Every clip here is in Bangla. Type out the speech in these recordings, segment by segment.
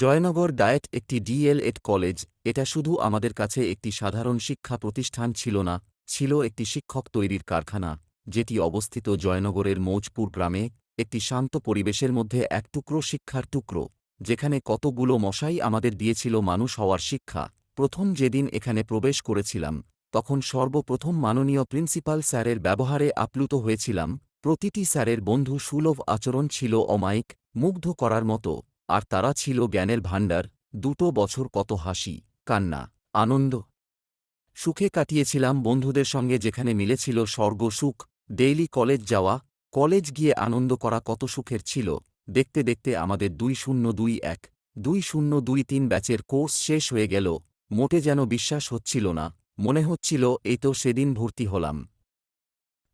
জয়নগর ডায়েট একটি ডিএলএড কলেজ। এটা শুধু আমাদের কাছে একটি সাধারণ শিক্ষা প্রতিষ্ঠান ছিল না, ছিল একটি শিক্ষক তৈরির কারখানা, যেটি অবস্থিত জয়নগরের মৌজপুর গ্রামে, একটি শান্ত পরিবেশের মধ্যে এক টুকরো শিক্ষার টুকরো, যেখানে কতগুলো মশাই আমাদের দিয়েছিল মানুষ হওয়ার শিক্ষা। প্রথম যেদিন এখানে প্রবেশ করেছিলাম, তখন সর্বপ্রথম মাননীয় প্রিন্সিপাল স্যারের ব্যবহারে আপ্লুত হয়েছিলাম। প্রতিটি স্যারের বন্ধু সুলভ আচরণ ছিল অমায়িক, মুগ্ধ করার মতো, আর তারা ছিল জ্ঞানের ভাণ্ডার। 2 বছর কত হাসি, কান্না, আনন্দ, সুখে কাটিয়েছিলাম বন্ধুদের সঙ্গে, যেখানে মিলেছিল স্বর্গ সুখ। ডেইলি কলেজ যাওয়া, কলেজ গিয়ে আনন্দ করা কত সুখের ছিল। দেখতে দেখতে আমাদের 2021 2023 ব্যাচের কোর্স শেষ হয়ে গেল। মোটে যেন বিশ্বাস হচ্ছিল না, মনে হচ্ছিল এই তো সেদিন ভর্তি হলাম।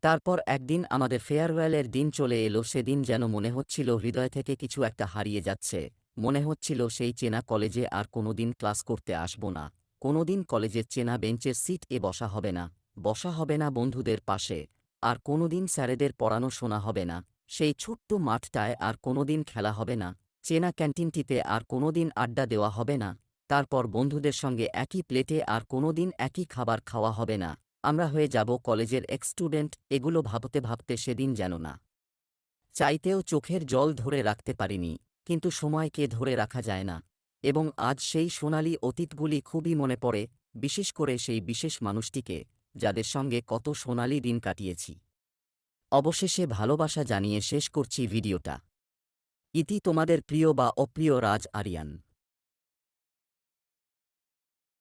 তারপর একদিন আমাদের ফেয়ারওয়েলের দিন চলে এলো। সেদিন যেন মনে হচ্ছিল হৃদয় থেকে কিছু একটা হারিয়ে যাচ্ছে। মনে হচ্ছিল সেই চেনা কলেজে আর কোনোদিন ক্লাস করতে আসব না, কোনোদিন কলেজের চেনা বেঞ্চের সিট এ বসা হবে না, বসা হবে না বন্ধুদের পাশে, আর কোনোদিন স্যারেদের পড়ানো শোনা হবে না, সেই ছোট্ট মাঠটায় আর কোনোদিন খেলা হবে না, চেনা ক্যান্টিনটিতে আর কোনোদিন আড্ডা দেওয়া হবে না, তারপর বন্ধুদের সঙ্গে একই প্লেটে আর কোনোদিন একই খাবার খাওয়া হবে না, আমরা হয়ে যাব কলেজের এক্স স্টুডেন্ট। এগুলো ভাবতে ভাবতে সেদিন যেন না চাইতেও চোখের জল ধরে রাখতে পারিনি। কিন্তু সময়কে ধরে রাখা যায় না, এবং আজ সেই সোনালি অতীতগুলি খুবই মনে পড়ে, বিশেষ করে সেই বিশেষ মানুষটিকে, যাদের সঙ্গে কত সোনালি দিন কাটিয়েছি। অবশেষে ভালোবাসা জানিয়ে শেষ করছি ভিডিওটা। ইতি তোমাদের প্রিয় বা অপ্রিয় রাজ আরিয়ান।